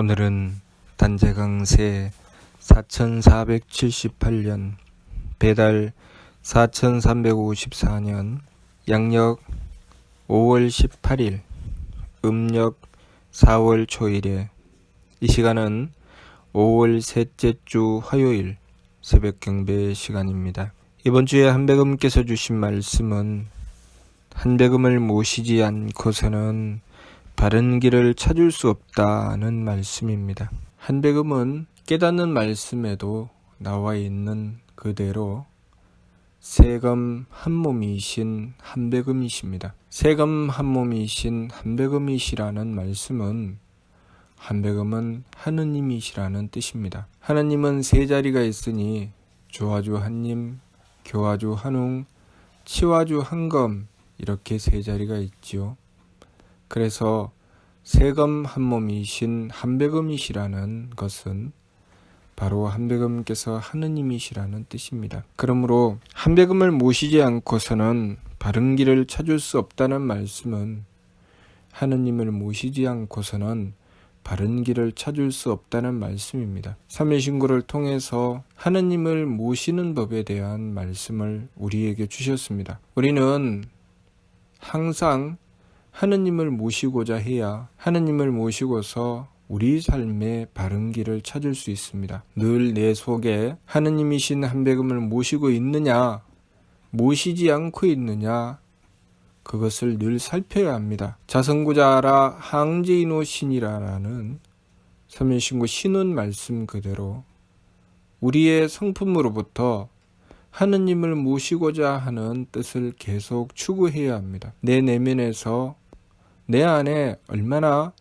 오늘은 단재강세 4478년 배달 4354년 양력 5월 18일 음력 4월 초일에 이 시간은 5월 셋째 주 화요일 새벽 경배 시간입니다. 이번 주에 한배금께서 주신 말씀은 한배금을 모시지 않고서는 바른 길을 찾을 수 없다는 말씀입니다. 한배금은 깨닫는 말씀에도 나와 있는 그대로 세금 한 몸이신 한배금이십니다. 세금 한 몸이신 한배금이시라는 말씀은 한배금은 하느님이시라는 뜻입니다. 하느님은 세 자리가 있으니 조화주 한님, 교화주 한웅, 치화주 한검 이렇게 세 자리가 있지요. 그래서 세금 한 몸이신 한배금이시라는 것은 바로 한배금께서 하느님이시라는 뜻입니다. 그러므로 한배금을 모시지 않고서는 바른 길을 찾을 수 없다는 말씀은 하느님을 모시지 않고서는 바른 길을 찾을 수 없다는 말씀입니다. 삼일신고를 통해서 하느님을 모시는 법에 대한 말씀을 우리에게 주셨습니다. 우리는 항상 하느님을 모시고자 해야 하느님을 모시고서 우리 삶의 바른 길을 찾을 수 있습니다. 늘 내 속에 하느님이신 한배금을 모시고 있느냐, 모시지 않고 있느냐, 그것을 늘 살펴야 합니다. 자성구자라 항제인호 신이라라는 삼일신고 신운 말씀 그대로 우리의 성품으로부터 하느님을 모시고자 하는 뜻을 계속 추구해야 합니다. 내 내면에서 내 안에 얼마나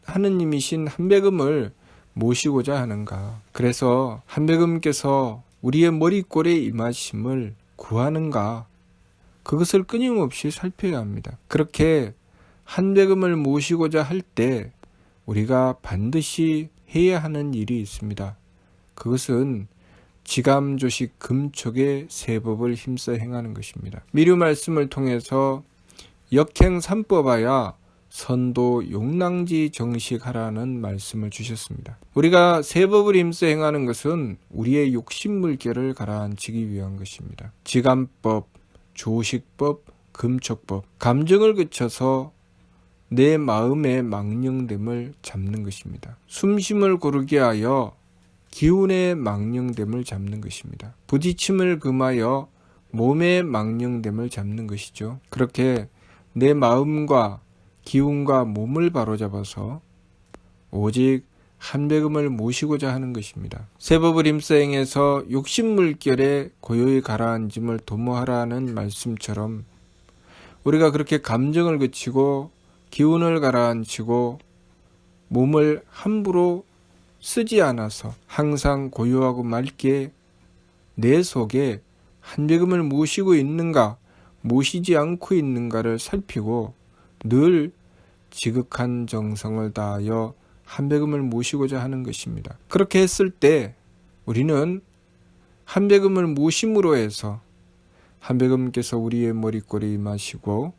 하느님이신 한배금을 모시고자 하는가. 그래서 한배금께서 우리의 머리꼴에 임하심을 구하는가. 그것을 끊임없이 살펴야 합니다. 그렇게 한배금을 모시고자 할 때 우리가 반드시 해야 하는 일이 있습니다. 그것은 지감조식 금촉의 세법을 힘써 행하는 것입니다. 미류 말씀을 통해서 역행 삼법하야 선도 용랑지 정식하라는 말씀을 주셨습니다. 우리가 세법을 힘써 행하는 것은 우리의 욕심물결을 가라앉히기 위한 것입니다. 지감법, 조식법, 금촉법, 감정을 그쳐서 내 마음의 망령됨을 잡는 것입니다. 숨심을 고르게 하여 기운의 망령됨을 잡는 것입니다. 부딪힘을 금하여 몸의 망령됨을 잡는 것이죠. 그렇게 내 마음과 기운과 몸을 바로잡아서 오직 한배금을 모시고자 하는 것입니다. 세법을 힘써 행해서 욕심물결에 고요히 가라앉음을 도모하라는 말씀처럼 우리가 그렇게 감정을 그치고 기운을 가라앉히고 몸을 함부로 쓰지 않아서 항상 고요하고 맑게 내 속에 한배금을 모시고 있는가 모시지 않고 있는가를 살피고 늘 지극한 정성을 다하여 한배금을 모시고자 하는 것입니다. 그렇게 했을 때 우리는 한배금을 모심으로 해서 한배금께서 우리의 머리꼴에 임하시고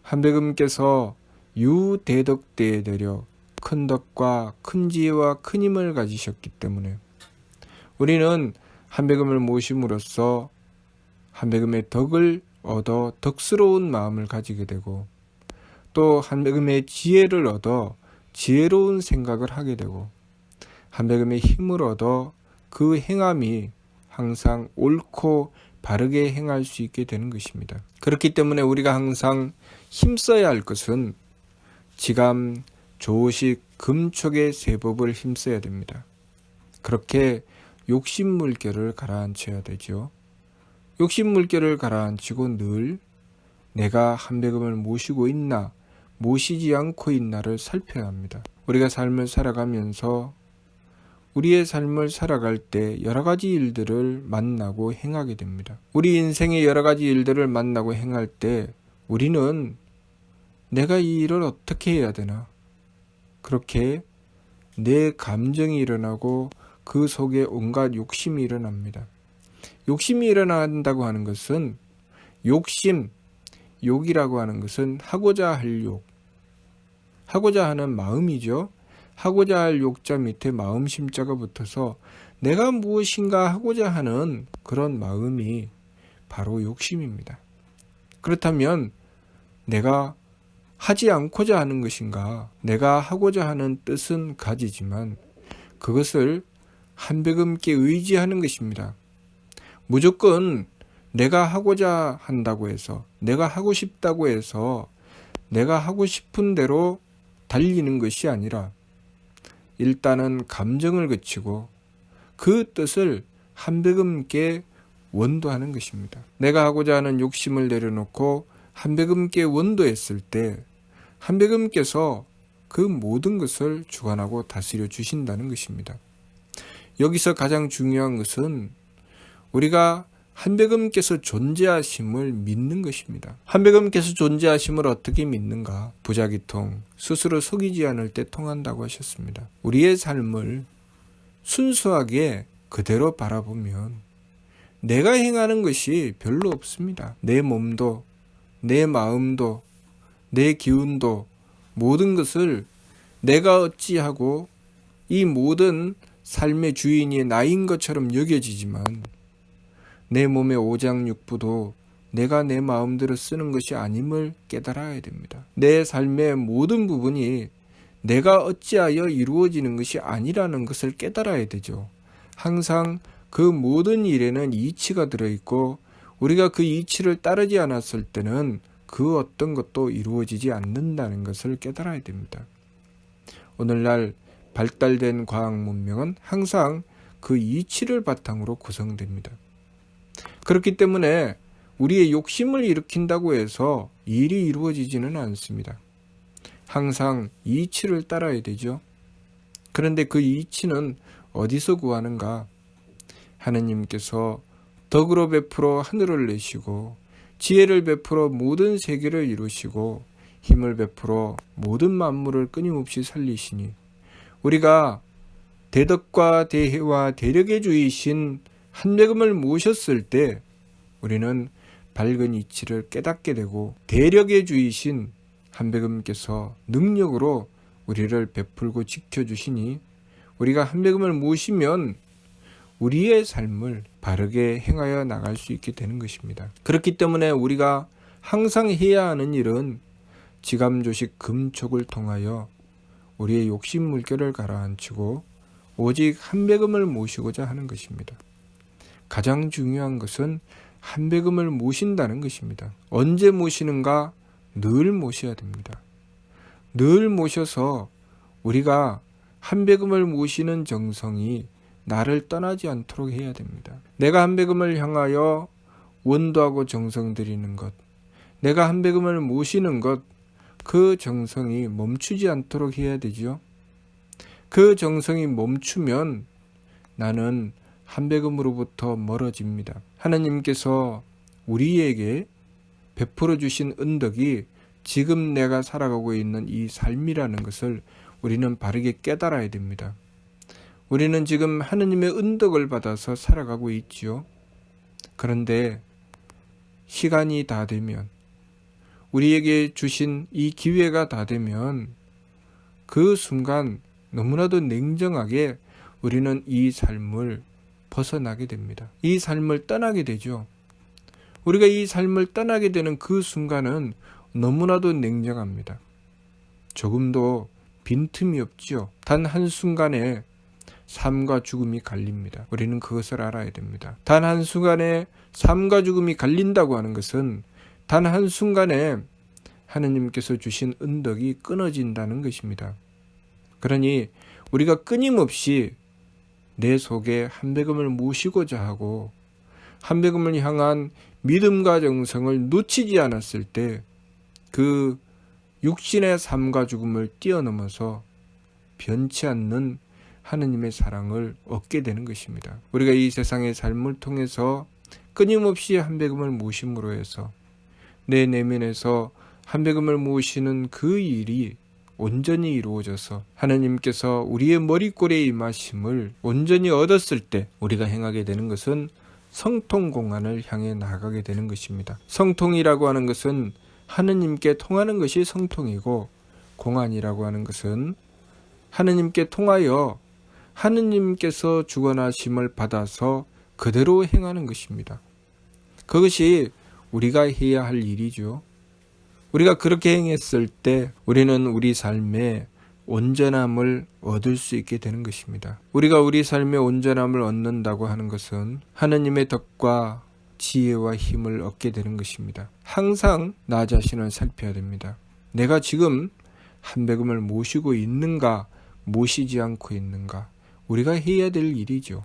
한배금께서 유대덕대에 내려 큰 덕과 큰 지혜와 큰 힘을 가지셨기 때문에 우리는 한배금을 모심으로써 한배금의 덕을 얻어 덕스러운 마음을 가지게 되고 또 한배금의 지혜를 얻어 지혜로운 생각을 하게 되고 한배금의 힘을 얻어 그 행함이 항상 옳고 바르게 행할 수 있게 되는 것입니다. 그렇기 때문에 우리가 항상 힘써야 할 것은 지감, 조식, 금촉의 세법을 힘써야 됩니다. 그렇게 욕심물결을 가라앉혀야 되죠. 욕심물결을 가라앉히고 늘 내가 한배금을 모시고 있나 모시지 않고 있나를 살펴야 합니다. 우리가 삶을 살아가면서 우리의 삶을 살아갈 때 여러 가지 일들을 만나고 행하게 됩니다. 우리 인생의 여러 가지 일들을 만나고 행할 때 우리는 내가 이 일을 어떻게 해야 되나? 그렇게 내 감정이 일어나고 그 속에 온갖 욕심이 일어납니다. 욕심이 일어난다고 하는 것은 욕이라고 하는 것은 하고자 할 욕, 하고자 하는 마음이죠. 하고자 할 욕자 밑에 마음 심자가 붙어서 내가 무엇인가 하고자 하는 그런 마음이 바로 욕심입니다. 그렇다면 내가 하지 않고자 하는 것인가? 내가 하고자 하는 뜻은 가지지만 그것을 한백음께 의지하는 것입니다. 무조건 내가 하고자 한다고 해서, 내가 하고 싶다고 해서 내가 하고 싶은 대로 달리는 것이 아니라 일단은 감정을 거치고 그 뜻을 한백음께 원도하는 것입니다. 내가 하고자 하는 욕심을 내려놓고 한백음께 원도했을 때 한백음께서 그 모든 것을 주관하고 다스려 주신다는 것입니다. 여기서 가장 중요한 것은 우리가 한백음께서 존재하심을 믿는 것입니다. 한백음께서 존재하심을 어떻게 믿는가? 부자기통, 스스로 속이지 않을 때 통한다고 하셨습니다. 우리의 삶을 순수하게 그대로 바라보면 내가 행하는 것이 별로 없습니다. 내 몸도, 내 마음도, 내 기운도 모든 것을 내가 어찌하고 이 모든 삶의 주인이 나인 것처럼 여겨지지만 내 몸의 오장육부도 내가 내 마음대로 쓰는 것이 아님을 깨달아야 됩니다. 내 삶의 모든 부분이 내가 어찌하여 이루어지는 것이 아니라는 것을 깨달아야 되죠. 항상 그 모든 일에는 이치가 들어있고 우리가 그 이치를 따르지 않았을 때는 그 어떤 것도 이루어지지 않는다는 것을 깨달아야 됩니다. 오늘날 발달된 과학 문명은 항상 그 이치를 바탕으로 구성됩니다. 그렇기 때문에 우리의 욕심을 일으킨다고 해서 일이 이루어지지는 않습니다. 항상 이치를 따라야 되죠. 그런데 그 이치는 어디서 구하는가? 하느님께서 덕으로 베풀어 하늘을 내시고 지혜를 베풀어 모든 세계를 이루시고 힘을 베풀어 모든 만물을 끊임없이 살리시니 우리가 대덕과 대혜와 대력의 주이신 한백음을 모셨을 때 우리는 밝은 이치를 깨닫게 되고 대력의 주이신 한백음께서 능력으로 우리를 베풀고 지켜주시니 우리가 한백음을 모시면 우리의 삶을 바르게 행하여 나갈 수 있게 되는 것입니다. 그렇기 때문에 우리가 항상 해야 하는 일은 지감조식 금촉을 통하여 우리의 욕심 물결을 가라앉히고 오직 한백음을 모시고자 하는 것입니다. 가장 중요한 것은 한백음을 모신다는 것입니다. 언제 모시는가? 늘 모셔야 됩니다. 늘 모셔서 우리가 한백음을 모시는 정성이 나를 떠나지 않도록 해야 됩니다. 내가 한백음을 향하여 원도하고 정성 들이는 것, 내가 한백음을 모시는 것, 그 정성이 멈추지 않도록 해야 되죠. 그 정성이 멈추면 나는 한백음으로부터 멀어집니다. 하나님께서 우리에게 베풀어 주신 은덕이 지금 내가 살아가고 있는 이 삶이라는 것을 우리는 바르게 깨달아야 됩니다. 우리는 지금 하나님의 은덕을 받아서 살아가고 있지요. 그런데 시간이 다 되면, 우리에게 주신 이 기회가 다 되면 그 순간 너무나도 냉정하게 우리는 이 삶을 벗어나게 됩니다. 이 삶을 떠나게 되죠. 우리가 이 삶을 떠나게 되는 그 순간은 너무나도 냉정합니다. 조금도 빈틈이 없지요. 단 한순간에 삶과 죽음이 갈립니다. 우리는 그것을 알아야 됩니다. 단 한순간에 삶과 죽음이 갈린다고 하는 것은 단 한순간에 하느님께서 주신 은덕이 끊어진다는 것입니다. 그러니 우리가 끊임없이 내 속에 한백음을 모시고자 하고 한백음을 향한 믿음과 정성을 놓치지 않았을 때 그 육신의 삶과 죽음을 뛰어넘어서 변치 않는 하느님의 사랑을 얻게 되는 것입니다. 우리가 이 세상의 삶을 통해서 끊임없이 한백음을 모심으로 해서 내 내면에서 한백음을 모시는 그 일이 온전히 이루어져서 하나님께서 우리의 머리꼴에 임하심을 온전히 얻었을 때 우리가 행하게 되는 것은 성통공안을 향해 나아가게 되는 것입니다. 성통이라고 하는 것은 하느님께 통하는 것이 성통이고 공안이라고 하는 것은 하느님께 통하여 하느님께서 주관하심을 받아서 그대로 행하는 것입니다. 그것이 우리가 해야 할 일이죠. 우리가 그렇게 행했을 때 우리는 우리 삶에 온전함을 얻을 수 있게 되는 것입니다. 우리가 우리 삶에 온전함을 얻는다고 하는 것은 하느님의 덕과 지혜와 힘을 얻게 되는 것입니다. 항상 나 자신을 살펴야 됩니다. 내가 지금 한백음을 모시고 있는가, 모시지 않고 있는가, 우리가 해야 될 일이죠.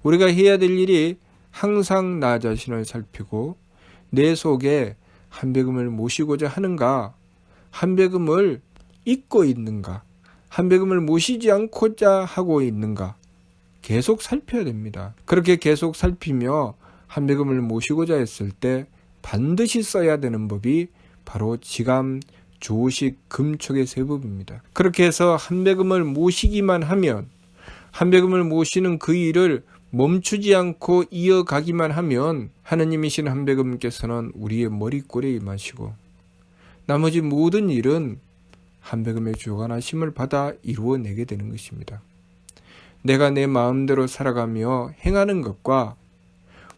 우리가 해야 될 일이 항상 나 자신을 살피고 내 속에 한백음을 모시고자 하는가, 한백음을 잊고 있는가, 한백음을 모시지 않고자 하고 있는가 계속 살펴야 됩니다. 그렇게 계속 살피며 한백음을 모시고자 했을 때 반드시 써야 되는 법이 바로 지감, 조식, 금촉의 세 법입니다. 그렇게 해서 한백음을 모시기만 하면, 한백음을 모시는 그 일을 멈추지 않고 이어가기만 하면 하느님이신 한백음께서는 우리의 머리꼴에 임하시고 나머지 모든 일은 한백음의 주관하심을 받아 이루어내게 되는 것입니다. 내가 내 마음대로 살아가며 행하는 것과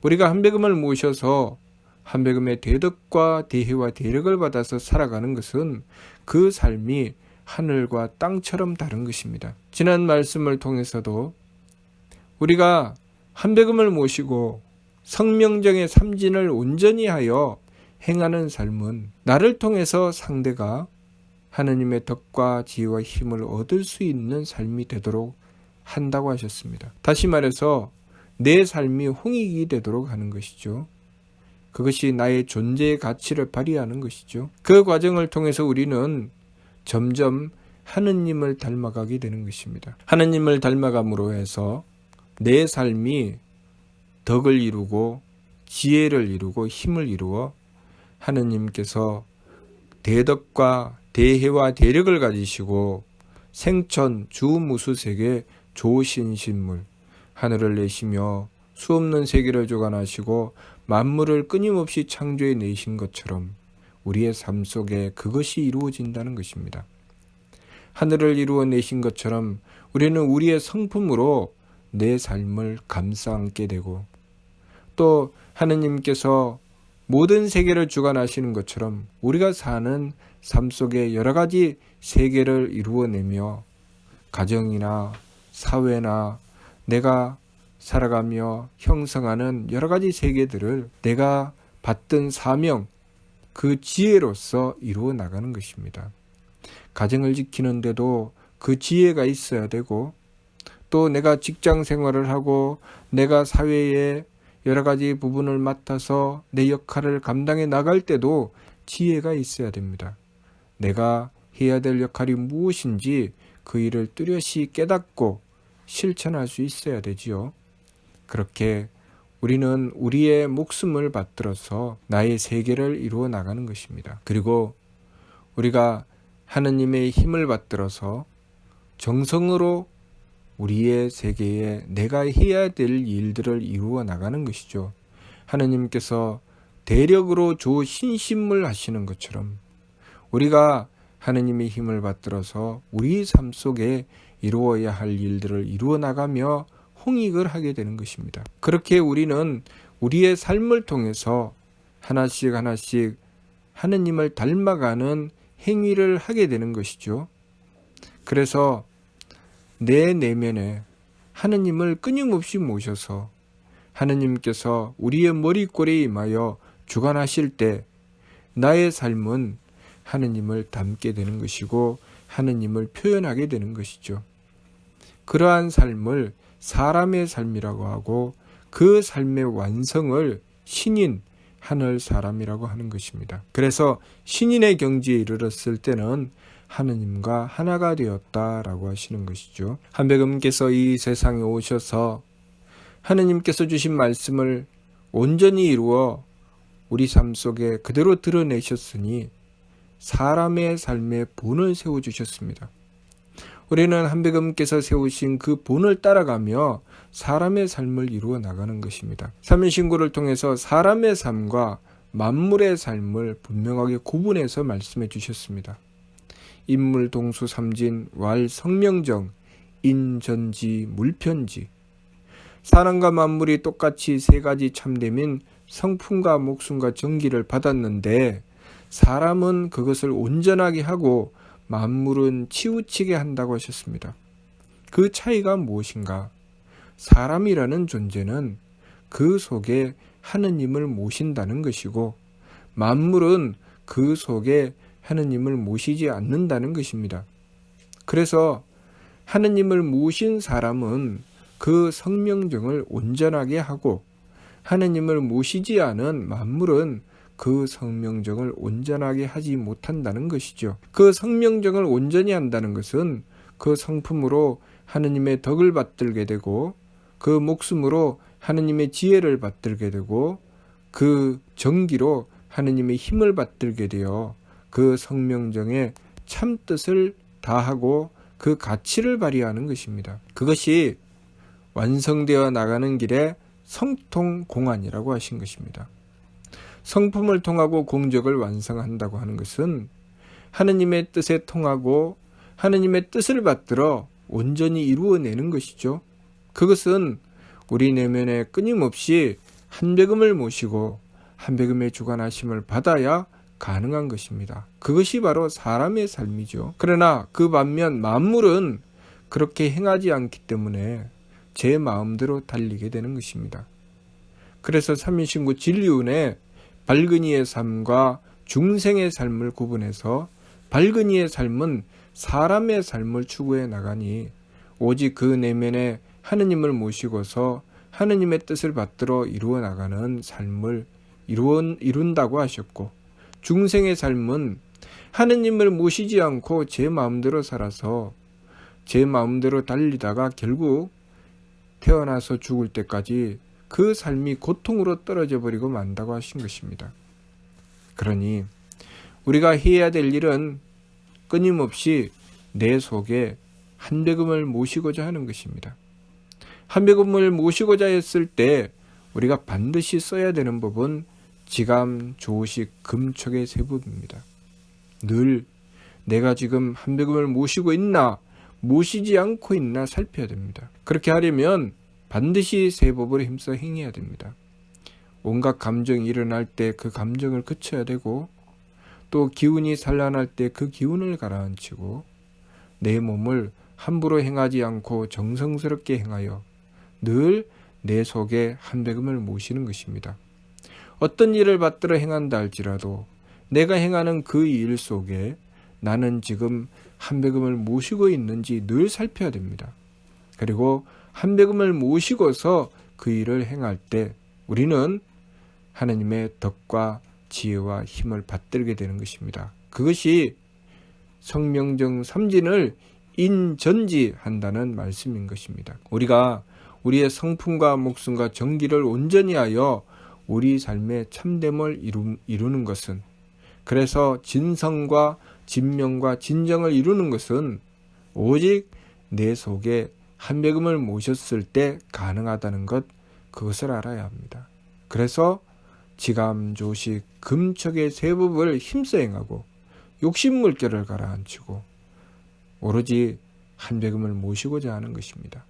우리가 한백음을 모셔서 한백음의 대덕과 대혜와 대력을 받아서 살아가는 것은 그 삶이 하늘과 땅처럼 다른 것입니다. 지난 말씀을 통해서도 우리가 한백음을 모시고 성명정의 삼진을 온전히 하여 행하는 삶은 나를 통해서 상대가 하느님의 덕과 지혜와 힘을 얻을 수 있는 삶이 되도록 한다고 하셨습니다. 다시 말해서 내 삶이 홍익이 되도록 하는 것이죠. 그것이 나의 존재의 가치를 발휘하는 것이죠. 그 과정을 통해서 우리는 점점 하느님을 닮아가게 되는 것입니다. 하느님을 닮아감으로 해서 내 삶이 덕을 이루고 지혜를 이루고 힘을 이루어 하느님께서 대덕과 대혜와 대력을 가지시고 생천 주무수세계 조신신물 하늘을 내시며 수없는 세계를 주관하시고 만물을 끊임없이 창조해 내신 것처럼 우리의 삶 속에 그것이 이루어진다는 것입니다. 하늘을 이루어 내신 것처럼 우리는 우리의 성품으로 내 삶을 감싸 안게 되고 또 하느님께서 모든 세계를 주관하시는 것처럼 우리가 사는 삶 속에 여러 가지 세계를 이루어내며 가정이나 사회나 내가 살아가며 형성하는 여러 가지 세계들을 내가 받던 사명, 그 지혜로서 이루어 나가는 것입니다. 가정을 지키는데도 그 지혜가 있어야 되고 또 내가 직장 생활을 하고 내가 사회에 여러 가지 부분을 맡아서 내 역할을 감당해 나갈 때도 지혜가 있어야 됩니다. 내가 해야 될 역할이 무엇인지 그 일을 뚜렷이 깨닫고 실천할 수 있어야 되지요. 그렇게 우리는 우리의 목숨을 받들어서 나의 세계를 이루어 나가는 것입니다. 그리고 우리가 하느님의 힘을 받들어서 정성으로 우리의 세계에 내가 해야 될 일들을 이루어 나가는 것이죠. 하느님께서 대력으로 조신신물 하시는 것처럼 우리가 하느님의 힘을 받들어서 우리 삶 속에 이루어야 할 일들을 이루어 나가며 홍익을 하게 되는 것입니다. 그렇게 우리는 우리의 삶을 통해서 하나씩 하나씩 하느님을 닮아가는 행위를 하게 되는 것이죠. 그래서 내 내면에 하느님을 끊임없이 모셔서 하느님께서 우리의 머리꼴에 임하여 주관하실 때 나의 삶은 하느님을 닮게 되는 것이고 하느님을 표현하게 되는 것이죠. 그러한 삶을 사람의 삶이라고 하고 그 삶의 완성을 신인, 하늘 사람이라고 하는 것입니다. 그래서 신인의 경지에 이르렀을 때는 하느님과 하나가 되었다라고 하시는 것이죠. 한백음께서 이 세상에 오셔서 하느님께서 주신 말씀을 온전히 이루어 우리 삶 속에 그대로 드러내셨으니 사람의 삶에 본을 세워주셨습니다. 우리는 한백음께서 세우신 그 본을 따라가며 사람의 삶을 이루어 나가는 것입니다. 삼일신고를 통해서 사람의 삶과 만물의 삶을 분명하게 구분해서 말씀해 주셨습니다. 인물 동수 삼진 왈 성명정 인전지 물편지. 사람과 만물이 똑같이 세 가지 참됨인 성품과 목숨과 정기를 받았는데 사람은 그것을 온전하게 하고 만물은 치우치게 한다고 하셨습니다. 그 차이가 무엇인가? 사람이라는 존재는 그 속에 하느님을 모신다는 것이고 만물은 그 속에 하느님을 모시지 않는다는 것입니다. 그래서 하느님을 모신 사람은 그 성명정을 온전하게 하고 하느님을 모시지 않은 만물은 그 성명정을 온전하게 하지 못한다는 것이죠. 그 성명정을 온전히 한다는 것은 그 성품으로 하느님의 덕을 받들게 되고 그 목숨으로 하느님의 지혜를 받들게 되고 그 정기로 하느님의 힘을 받들게 되어 그 성명정의 참뜻을 다하고 그 가치를 발휘하는 것입니다. 그것이 완성되어 나가는 길에 성통공안이라고 하신 것입니다. 성품을 통하고 공적을 완성한다고 하는 것은 하느님의 뜻에 통하고 하느님의 뜻을 받들어 온전히 이루어내는 것이죠. 그것은 우리 내면에 끊임없이 한백음을 모시고 한백음의 주관하심을 받아야 가능한 것입니다. 그것이 바로 사람의 삶이죠. 그러나 그 반면 만물은 그렇게 행하지 않기 때문에 제 마음대로 달리게 되는 것입니다. 그래서 삼위신구 진리운에 발근이의 삶과 중생의 삶을 구분해서 발근이의 삶은 사람의 삶을 추구해 나가니 오직 그 내면에 하느님을 모시고서 하느님의 뜻을 받들어 이루어 나가는 삶을 이룬다고 하셨고, 중생의 삶은 하느님을 모시지 않고 제 마음대로 살아서 제 마음대로 달리다가 결국 태어나서 죽을 때까지 그 삶이 고통으로 떨어져 버리고 만다고 하신 것입니다. 그러니 우리가 해야 될 일은 끊임없이 내 속에 한백음을 모시고자 하는 것입니다. 한백음을 모시고자 했을 때 우리가 반드시 써야 되는 법은 지감, 조식, 금촉의 세 법입니다. 늘 내가 지금 한백음을 모시고 있나 모시지 않고 있나 살펴야 됩니다. 그렇게 하려면 반드시 세 법을 힘써 행해야 됩니다. 온갖 감정이 일어날 때 그 감정을 그쳐야 되고, 또 기운이 산란할 때 그 기운을 가라앉히고, 내 몸을 함부로 행하지 않고 정성스럽게 행하여 늘 내 속에 한백음을 모시는 것입니다. 어떤 일을 받들어 행한다 할지라도 내가 행하는 그 일 속에 나는 지금 한백음을 모시고 있는지 늘 살펴야 됩니다. 그리고 한백음을 모시고서 그 일을 행할 때 우리는 하나님의 덕과 지혜와 힘을 받들게 되는 것입니다. 그것이 성명정 삼진을 인전지한다는 말씀인 것입니다. 우리가 우리의 성품과 목숨과 정기를 온전히 하여 우리 삶의 참됨을 이루는 것은, 그래서 진성과 진명과 진정을 이루는 것은 오직 내 속에 한백음을 모셨을 때 가능하다는 것, 그것을 알아야 합니다. 그래서 지감, 조식, 금촉의 세 법을 힘써 행하고 욕심물결을 가라앉히고 오로지 한백음을 모시고자 하는 것입니다.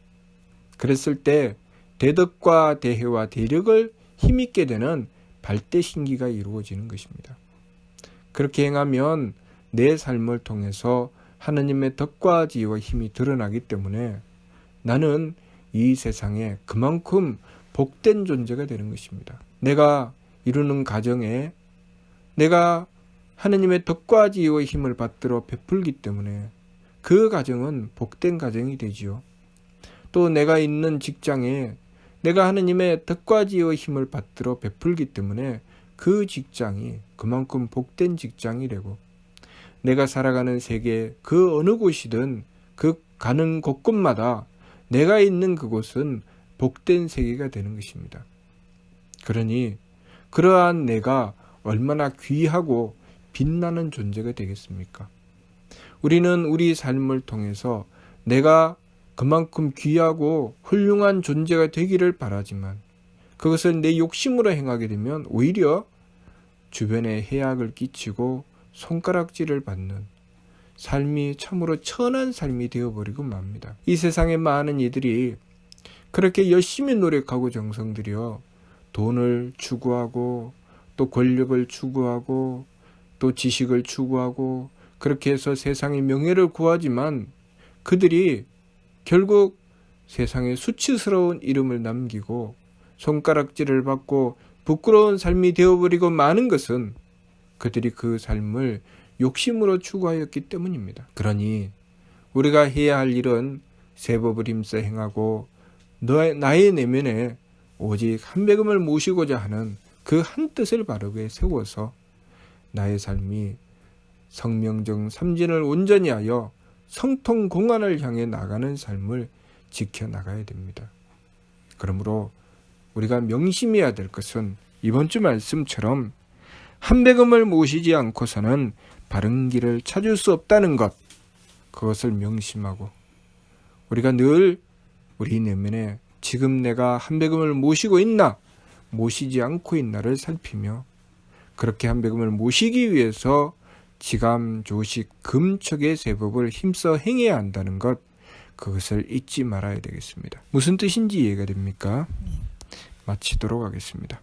그랬을 때 대덕과 대혜와 대력을 힘있게 되는 발대신기가 이루어지는 것입니다. 그렇게 행하면 내 삶을 통해서 하나님의 덕과 지혜와 힘이 드러나기 때문에 나는 이 세상에 그만큼 복된 존재가 되는 것입니다. 내가 이루는 가정에 내가 하나님의 덕과 지혜와 힘을 받들어 베풀기 때문에 그 가정은 복된 가정이 되지요. 또 내가 있는 직장에 내가 하나님의 덕과 지혜와 힘을 받들어 베풀기 때문에 그 직장이 그만큼 복된 직장이 되고, 내가 살아가는 세계 그 어느 곳이든 그 가는 곳곳마다 내가 있는 그곳은 복된 세계가 되는 것입니다. 그러니 그러한 내가 얼마나 귀하고 빛나는 존재가 되겠습니까? 우리는 우리 삶을 통해서 내가 그만큼 귀하고 훌륭한 존재가 되기를 바라지만, 그것을 내 욕심으로 행하게 되면 오히려 주변에 해악을 끼치고 손가락질을 받는, 삶이 참으로 천한 삶이 되어버리고 맙니다. 이 세상의 많은 이들이 그렇게 열심히 노력하고 정성 들여 돈을 추구하고 또 권력을 추구하고 또 지식을 추구하고 그렇게 해서 세상의 명예를 구하지만 그들이 결국 세상에 수치스러운 이름을 남기고 손가락질을 받고 부끄러운 삶이 되어버리고 마는 것은 그들이 그 삶을 욕심으로 추구하였기 때문입니다. 그러니 우리가 해야 할 일은 새 법을 힘써 행하고 나의 내면에 오직 한백음을 모시고자 하는 그 한 뜻을 바르게 세워서 나의 삶이 성명정 삼진을 온전히 하여 성통공안을 향해 나가는 삶을 지켜나가야 됩니다. 그러므로 우리가 명심해야 될 것은 이번 주 말씀처럼 한백음을 모시지 않고서는 바른 길을 찾을 수 없다는 것, 그것을 명심하고 우리가 늘 우리 내면에 지금 내가 한백음을 모시고 있나 모시지 않고 있나를 살피며 그렇게 한백음을 모시기 위해서 지감, 조식, 금척의 세법을 힘써 행해야 한다는 것, 그것을 잊지 말아야 되겠습니다. 무슨 뜻인지 이해가 됩니까? 마치도록 하겠습니다.